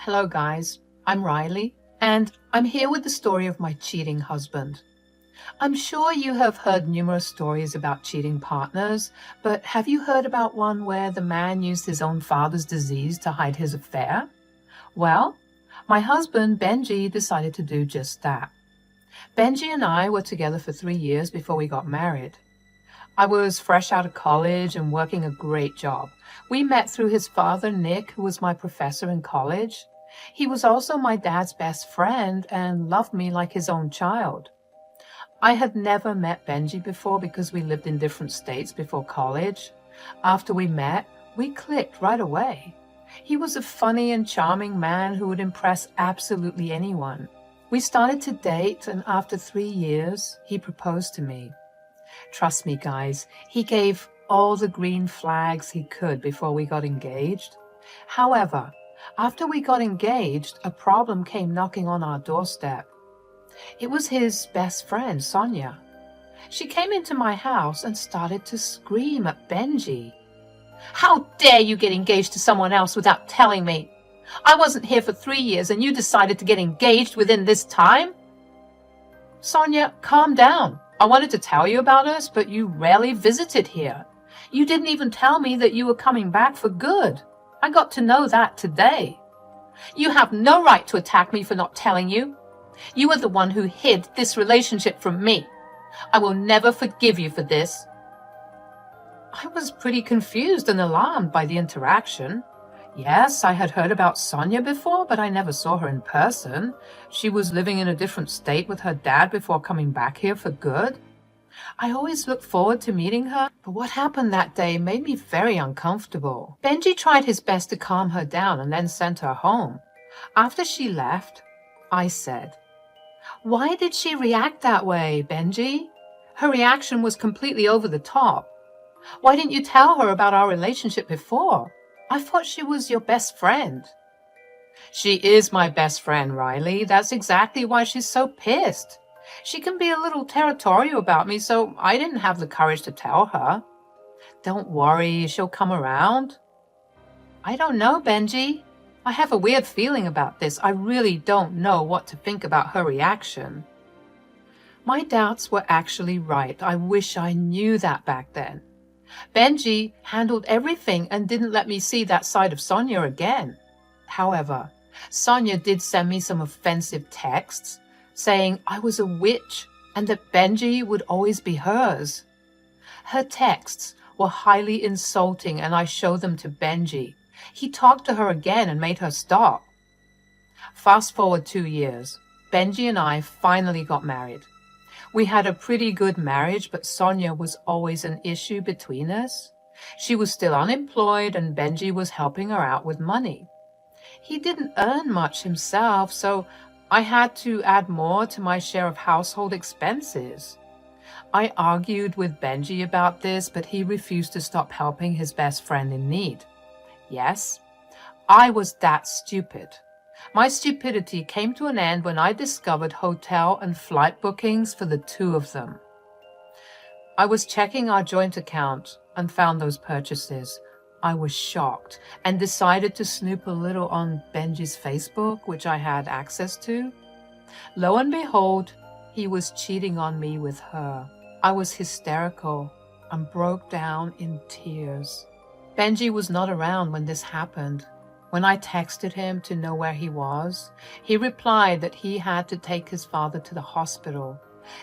Hello guys, I'm Riley and I'm here with the story of my cheating husband. I'm sure you have heard numerous stories about cheating partners, but have you heard about one where the man used his own father's disease to hide his affair? Well, my husband Benji decided to do just that. Benji and I were together for 3 years before we got married. I was fresh out of college and working a great job. We met through his father, Nick, who was my professor in college. He was also my dad's best friend and loved me like his own child. I had never met Benji before because we lived in different states before college. After we met, we clicked right away. He was a funny and charming man who would impress absolutely anyone. We started to date, and after 3 years, he proposed to me. Trust me, guys, he gave all the green flags he could before we got engaged. However, after we got engaged, a problem came knocking on our doorstep. It was his best friend, Sonia. She came into my house and started to scream at Benji. "How dare you get engaged to someone else without telling me? I wasn't here for 3 years and you decided to get engaged within this time?" "Sonia, calm down. I wanted to tell you about us, but you rarely visited here. You didn't even tell me that you were coming back for good. I got to know that today. You have no right to attack me for not telling you. You were the one who hid this relationship from me. I will never forgive you for this." I was pretty confused and alarmed by the interaction. Yes, I had heard about Sonia before, but I never saw her in person. She was living in a different state with her dad before coming back here for good. I always looked forward to meeting her, but what happened that day made me very uncomfortable. Benji tried his best to calm her down and then sent her home. After she left, I said, "Why did she react that way, Benji? Her reaction was completely over the top. Why didn't you tell her about our relationship before? I thought she was your best friend." "She is my best friend, Riley. That's exactly why she's so pissed. She can be a little territorial about me, so I didn't have the courage to tell her." "Don't worry, she'll come around." "I don't know, Benji. I have a weird feeling about this. I really don't know what to think about her reaction." My doubts were actually right. I wish I knew that back then. Benji handled everything and didn't let me see that side of Sonia again. However, Sonia did send me some offensive texts saying I was a witch and that Benji would always be hers. Her texts were highly insulting and I showed them to Benji. He talked to her again and made her stop. Fast forward 2 years, Benji and I finally got married. We had a pretty good marriage, but Sonia was always an issue between us. She was still unemployed and Benji was helping her out with money. He didn't earn much himself, so I had to add more to my share of household expenses. I argued with Benji about this, but he refused to stop helping his best friend in need. Yes, I was that stupid. My stupidity came to an end when I discovered hotel and flight bookings for the 2 of them. I was checking our joint account and found those purchases. I was shocked and decided to snoop a little on Benji's Facebook, which I had access to. Lo and behold, he was cheating on me with her. I was hysterical and broke down in tears. Benji was not around when this happened. When I texted him to know where he was, he replied that he had to take his father to the hospital.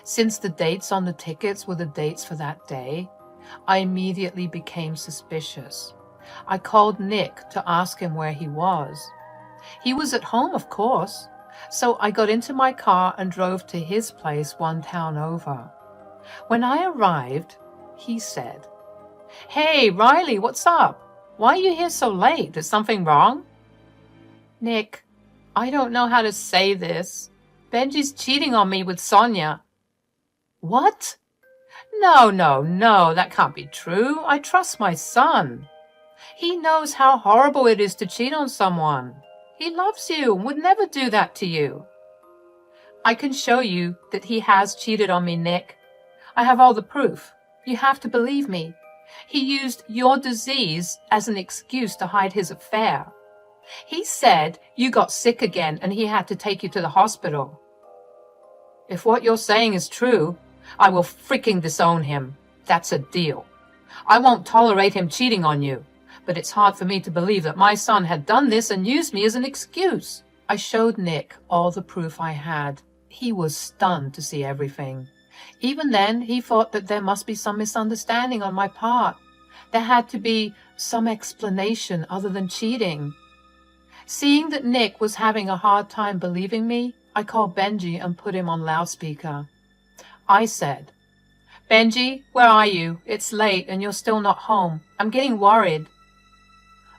Since the dates on the tickets were the dates for that day, I immediately became suspicious. I called Nick to ask him where he was. He was at home, of course, so I got into my car and drove to his place 1 town over. When I arrived, he said, "Hey, Riley, what's up? Why are you here so late? Is something wrong?" "Nick, I don't know how to say this. Benji's cheating on me with Sonia." "What? No, that can't be true. I trust my son. He knows how horrible it is to cheat on someone. He loves you and would never do that to you." "I can show you that he has cheated on me, Nick. I have all the proof. You have to believe me. He used your disease as an excuse to hide his affair. He said you got sick again and he had to take you to the hospital. If what you're saying is true, I will freaking disown him. That's a deal. I won't tolerate him cheating on you. But it's hard for me to believe that my son had done this and used me as an excuse. I showed Nick all the proof I had. He was stunned to see everything. Even then, he thought that there must be some misunderstanding on my part. There had to be some explanation other than cheating. Seeing that Nick was having a hard time believing me, I called Benji and put him on loudspeaker. I said, "Benji, where are you? It's late and you're still not home. I'm getting worried."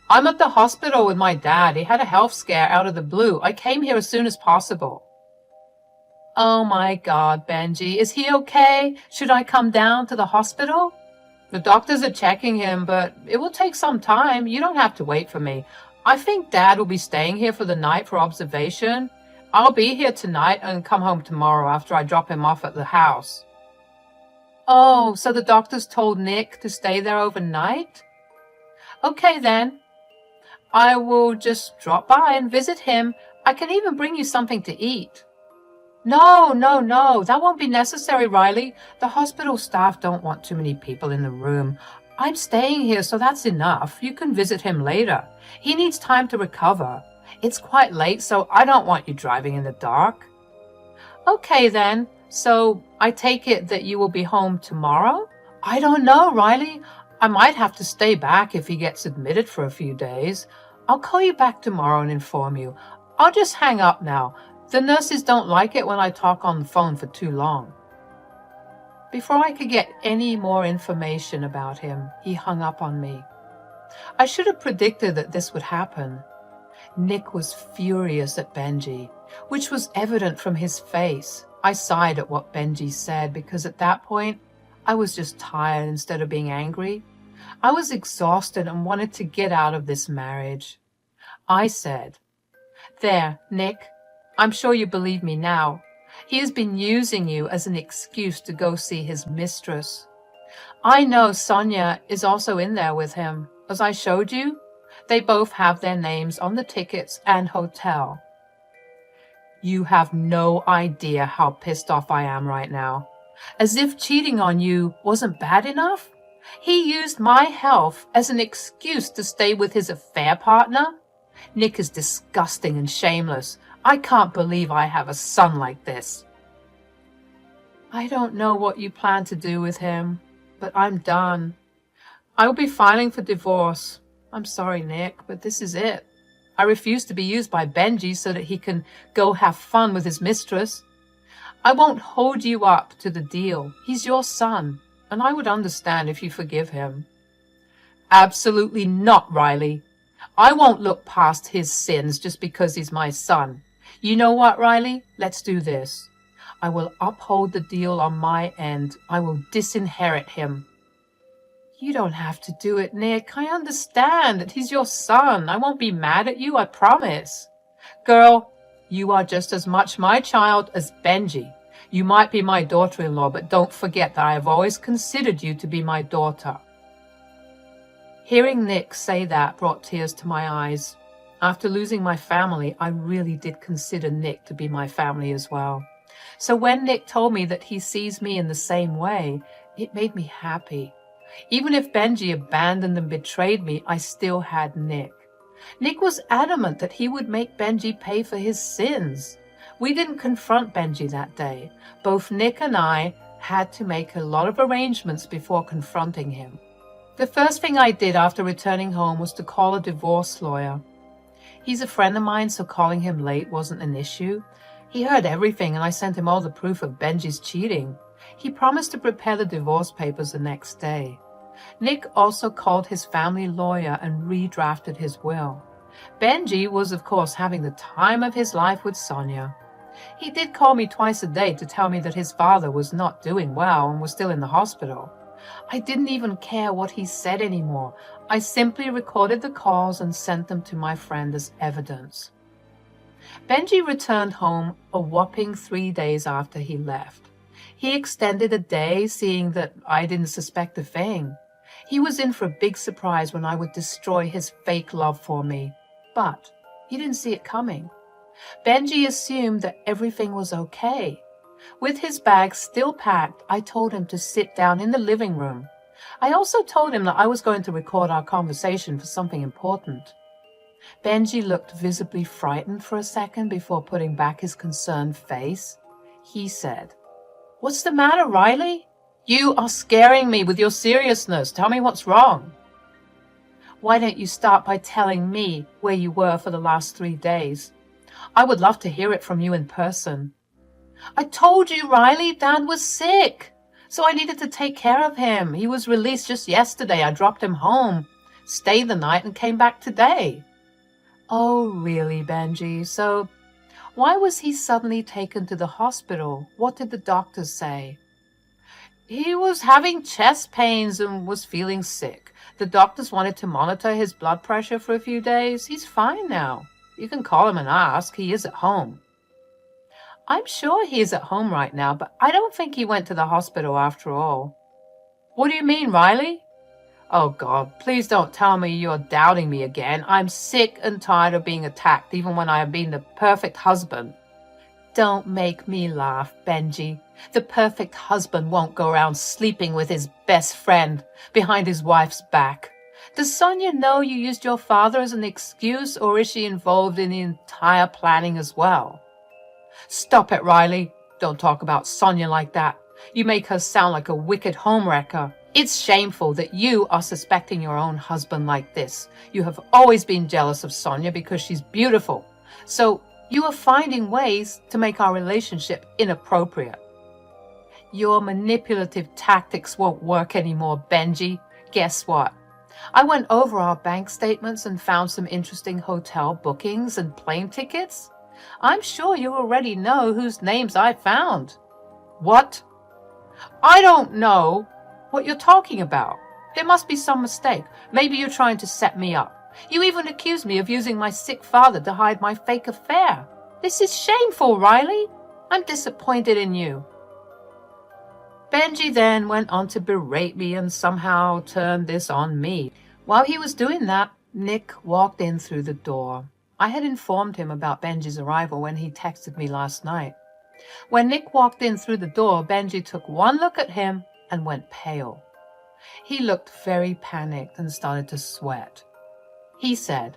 "I'm at the hospital with my dad. He had a health scare out of the blue. I came here as soon as possible." "Oh my God, Benji, is he okay? Should I come down to the hospital?" "The doctors are checking him, but it will take some time. You don't have to wait for me. I think Dad will be staying here for the night for observation. I'll be here tonight and come home tomorrow after I drop him off at the house." "Oh, so the doctors told Nick to stay there overnight? Okay then. I will just drop by and visit him. I can even bring you something to eat." No, that won't be necessary, Riley. The hospital staff don't want too many people in the room. I'm staying here, so that's enough. You can visit him later. He needs time to recover. It's quite late, so I don't want you driving in the dark. Okay then, so I take it that you will be home tomorrow? I don't know, Riley. I might have to stay back if he gets admitted for a few days. I'll call you back tomorrow and inform you. I'll just hang up now. The nurses don't like it when I talk on the phone for too long. Before I could get any more information about him, he hung up on me. I should have predicted that this would happen. Nick was furious at Benji, which was evident from his face. I sighed at what Benji said because at that point, I was just tired instead of being angry. I was exhausted and wanted to get out of this marriage. I said, "There, Nick, I'm sure you believe me now. He has been using you as an excuse to go see his mistress. I know Sonia is also in there with him. As I showed you, they both have their names on the tickets and hotel." You have no idea how pissed off I am right now. As if cheating on you wasn't bad enough? He used my health as an excuse to stay with his affair partner? Nick is disgusting and shameless. I can't believe I have a son like this. I don't know what you plan to do with him, but I'm done. I will be filing for divorce. I'm sorry, Nick, but this is it. I refuse to be used by Benji so that he can go have fun with his mistress. I won't hold you up to the deal. He's your son, and I would understand if you forgive him. Absolutely not, Riley. I won't look past his sins just because he's my son. You know what, Riley? Let's do this. I will uphold the deal on my end. I will disinherit him. You don't have to do it, Nick. I understand that he's your son. I won't be mad at you, I promise. Girl, you are just as much my child as Benji. You might be my daughter-in-law, but don't forget that I have always considered you to be my daughter. Hearing Nick say that brought tears to my eyes. After losing my family, I really did consider Nick to be my family as well. So when Nick told me that he sees me in the same way, it made me happy. Even if Benji abandoned and betrayed me, I still had Nick. Nick was adamant that he would make Benji pay for his sins. We didn't confront Benji that day. Both Nick and I had to make a lot of arrangements before confronting him. The first thing I did after returning home was to call a divorce lawyer. He's a friend of mine, so calling him late wasn't an issue. He heard everything and I sent him all the proof of Benji's cheating. He promised to prepare the divorce papers the next day. Nick also called his family lawyer and redrafted his will. Benji was, of course, having the time of his life with Sonia. He did call me twice a day to tell me that his father was not doing well and was still in the hospital. I didn't even care what he said anymore. I simply recorded the calls and sent them to my friend as evidence. Benji returned home a whopping 3 days after he left. He extended a day, seeing that I didn't suspect a thing. He was in for a big surprise when I would destroy his fake love for me. But You didn't see it coming. Benji assumed that everything was okay. With his bag still packed, I told him to sit down in the living room. I also told him that I was going to record our conversation for something important. Benji looked visibly frightened for a second before putting back his concerned face. He said, "What's the matter, Riley? You are scaring me with your seriousness. Tell me what's wrong." "Why don't you start by telling me where you were for the last 3 days? I would love to hear it from you in person." "I told you, Riley, Dad was sick, so I needed to take care of him. He was released just yesterday. I dropped him home, stayed the night, and came back today." "Oh, really, Benji? So why was he suddenly taken to the hospital? What did the doctors say?" "He was having chest pains and was feeling sick. The doctors wanted to monitor his blood pressure for a few days. He's fine now. You can call him and ask. He is at home." "I'm sure he is at home right now, but I don't think he went to the hospital after all." "What do you mean, Riley?" "Oh, God, please don't tell me you're doubting me again. I'm sick and tired of being attacked, even when I have been the perfect husband." "Don't make me laugh, Benji. The perfect husband won't go around sleeping with his best friend behind his wife's back. Does Sonia know you used your father as an excuse, or is she involved in the entire planning as well?" "Stop it, Riley. Don't talk about Sonia like that. You make her sound like a wicked homewrecker. It's shameful that you are suspecting your own husband like this. You have always been jealous of Sonia because she's beautiful. So you are finding ways to make our relationship inappropriate." "Your manipulative tactics won't work anymore, Benji. Guess what? I went over our bank statements and found some interesting hotel bookings and plane tickets. I'm sure you already know whose names I found." "What?" "I don't know what you're talking about. There must be some mistake. Maybe you're trying to set me up. You even accused me of using my sick father to hide my fake affair. This is shameful, Riley. I'm disappointed in you." Benji then went on to berate me and somehow turned this on me. While he was doing that, Nick walked in through the door. I had informed him about Benji's arrival when he texted me last night. When Nick walked in through the door, Benji took one look at him and went pale. He looked very panicked and started to sweat. He said,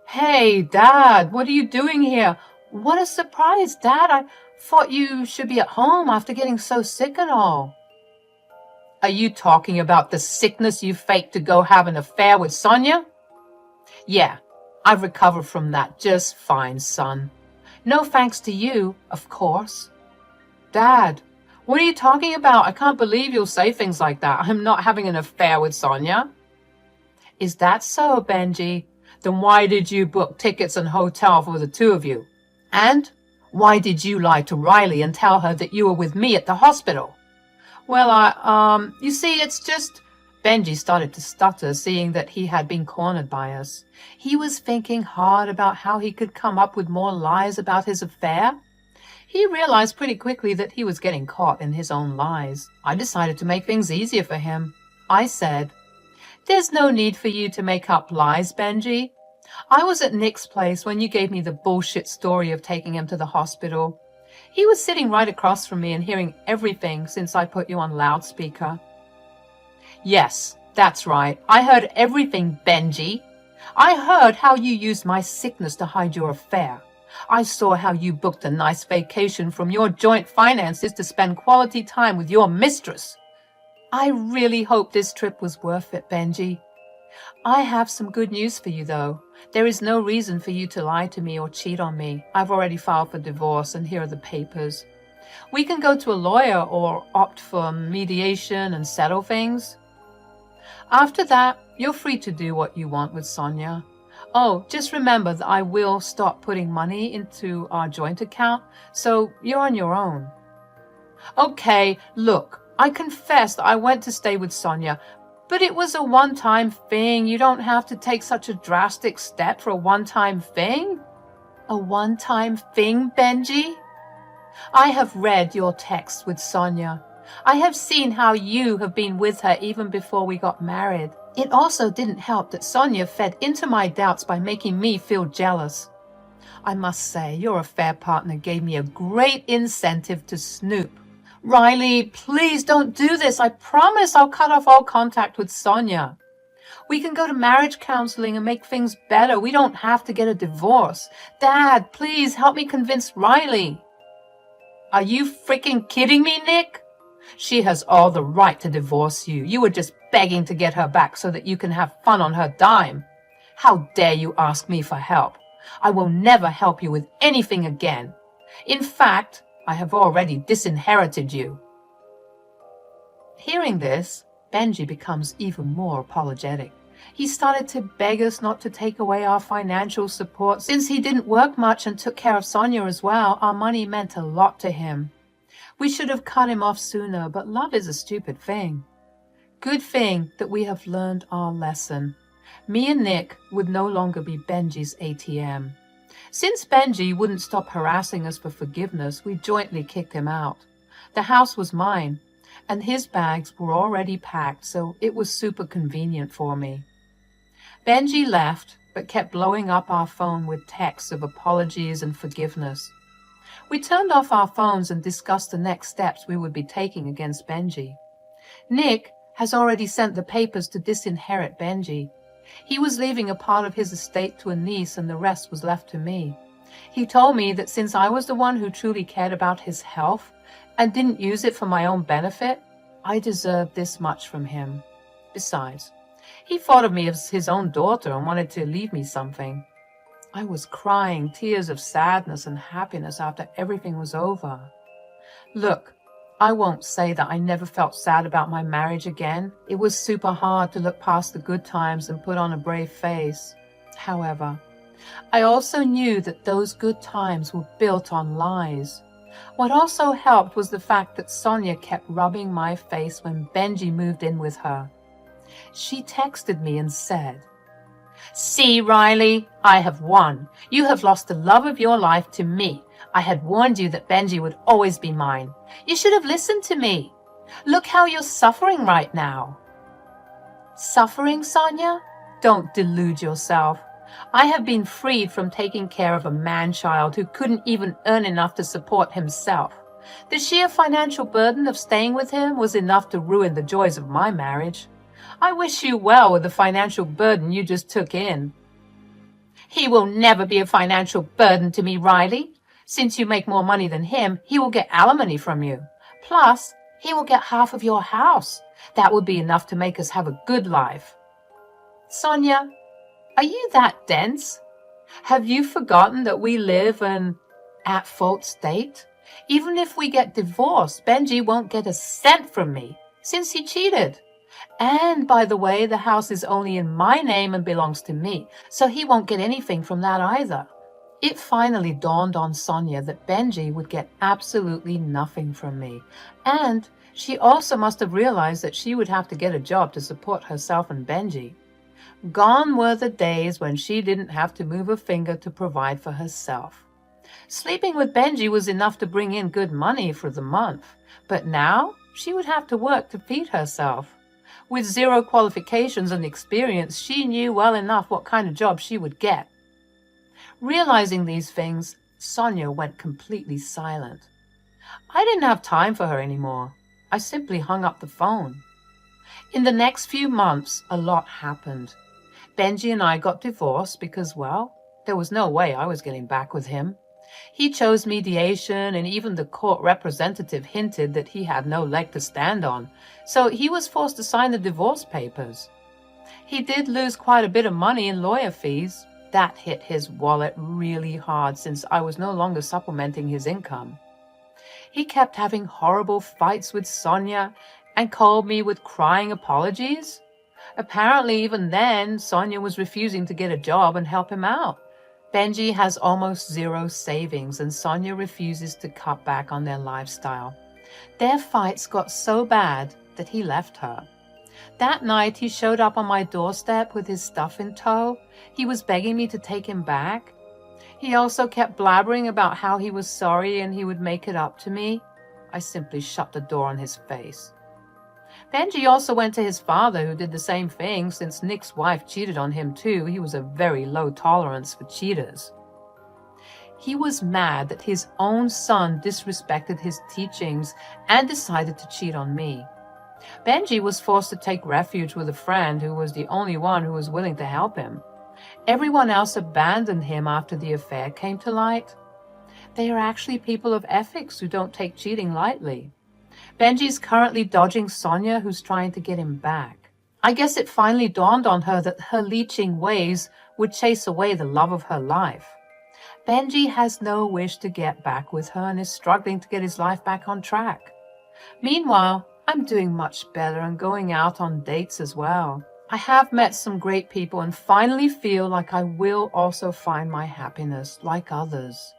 "Hey, Dad, what are you doing here? What a surprise, Dad. I thought you should be at home after getting so sick and all." "Are you talking about the sickness you faked to go have an affair with Sonia?" "Yeah, I've recovered from that just fine, son. No thanks to you, of course." "Dad, what are you talking about? I can't believe you'll say things like that. I'm not having an affair with Sonia." "Is that so, Benji? Then why did you book tickets and hotel for the two of you? And why did you lie to Riley and tell her that you were with me at the hospital?" "Well, you see, it's just..." Benji started to stutter, seeing that he had been cornered by us. He was thinking hard about how he could come up with more lies about his affair. He realized pretty quickly that he was getting caught in his own lies. I decided to make things easier for him. I said, "There's no need for you to make up lies, Benji. I was at Nick's place when you gave me the bullshit story of taking him to the hospital. He was sitting right across from me and hearing everything since I put you on loudspeaker." "Yes, that's right. I heard everything, Benji. I heard how you used my sickness to hide your affair. I saw how you booked a nice vacation from your joint finances to spend quality time with your mistress. I really hope this trip was worth it, Benji. I have some good news for you, though. There is no reason for you to lie to me or cheat on me. I've already filed for divorce, and here are the papers. We can go to a lawyer or opt for mediation and settle things. After that, you're free to do what you want with Sonia. Oh, just remember that I will stop putting money into our joint account, so you're on your own." "Okay, look, I confess that I went to stay with Sonia, but it was a one-time thing. You don't have to take such a drastic step for a one-time thing." "A one-time thing, Benji? I have read your texts with Sonia. I have seen how you have been with her even before we got married. It also didn't help that Sonia fed into my doubts by making me feel jealous. I must say, your affair partner gave me a great incentive to snoop. Riley, please don't do this. I promise I'll cut off all contact with Sonia. We can go to marriage counseling and make things better. We don't have to get a divorce. Dad, please help me convince Riley. Are you freaking kidding me, Nick? She has all the right to divorce you. You were just begging to get her back so that you can have fun on her dime. How dare you ask me for help? I will never help you with anything again. In fact, I have already disinherited you. Hearing this, Benji becomes even more apologetic. He started to beg us not to take away our financial support. Since he didn't work much and took care of Sonia as well, our money meant a lot to him. We should have cut him off sooner, but love is a stupid thing. Good thing that we have learned our lesson. Me and Nick would no longer be Benji's ATM. Since Benji wouldn't stop harassing us for forgiveness, we jointly kicked him out. The house was mine, and his bags were already packed, so it was super convenient for me. Benji left, but kept blowing up our phone with texts of apologies and forgiveness. We turned off our phones and discussed the next steps we would be taking against Benji. Nick has already sent the papers to disinherit Benji. He was leaving a part of his estate to a niece and the rest was left to me. He told me that since I was the one who truly cared about his health and didn't use it for my own benefit, I deserved this much from him. Besides, he thought of me as his own daughter and wanted to leave me something. I was crying tears of sadness and happiness after everything was over. Look, I won't say that I never felt sad about my marriage again. It was super hard to look past the good times and put on a brave face. However, I also knew that those good times were built on lies. What also helped was the fact that Sonia kept rubbing my face when Benji moved in with her. She texted me and said, "See, Riley, I have won. You have lost the love of your life to me. I had warned you that Benji would always be mine. You should have listened to me. Look how you're suffering right now." Suffering, Sonia? Don't delude yourself. I have been freed from taking care of a man-child who couldn't even earn enough to support himself. The sheer financial burden of staying with him was enough to ruin the joys of my marriage. I wish you well with the financial burden you just took in. He will never be a financial burden to me, Riley. Since you make more money than him, he will get alimony from you. Plus, he will get half of your house. That would be enough to make us have a good life. Sonia, are you that dense? Have you forgotten that we live in at-fault state? Even if we get divorced, Benji won't get a cent from me, since he cheated. And, by the way, the house is only in my name and belongs to me, so he won't get anything from that either. It finally dawned on Sonia that Benji would get absolutely nothing from me. And she also must have realized that she would have to get a job to support herself and Benji. Gone were the days when she didn't have to move a finger to provide for herself. Sleeping with Benji was enough to bring in good money for the month, but now she would have to work to feed herself. With 0 qualifications and experience, she knew well enough what kind of job she would get. Realizing these things, Sonia went completely silent. I didn't have time for her anymore. I simply hung up the phone. In the next few months, a lot happened. Benji and I got divorced because, well, there was no way I was getting back with him. He chose mediation, and even the court representative hinted that he had no leg to stand on, so he was forced to sign the divorce papers. He did lose quite a bit of money in lawyer fees. That hit his wallet really hard since I was no longer supplementing his income. He kept having horrible fights with Sonia and called me with crying apologies. Apparently, even then, Sonia was refusing to get a job and help him out. Benji has almost 0 savings, and Sonia refuses to cut back on their lifestyle. Their fights got so bad that he left her. That night, he showed up on my doorstep with his stuff in tow. He was begging me to take him back. He also kept blabbering about how he was sorry and he would make it up to me. I simply shut the door on his face. Benji also went to his father, who did the same thing. Since Nick's wife cheated on him too, he was a very low tolerance for cheaters. He was mad that his own son disrespected his teachings and decided to cheat on me. Benji was forced to take refuge with a friend who was the only one who was willing to help him. Everyone else abandoned him after the affair came to light. They are actually people of ethics who don't take cheating lightly. Benji's currently dodging Sonia, who's trying to get him back. I guess it finally dawned on her that her leeching ways would chase away the love of her life. Benji has no wish to get back with her and is struggling to get his life back on track. Meanwhile, I'm doing much better and going out on dates as well. I have met some great people and finally feel like I will also find my happiness like others.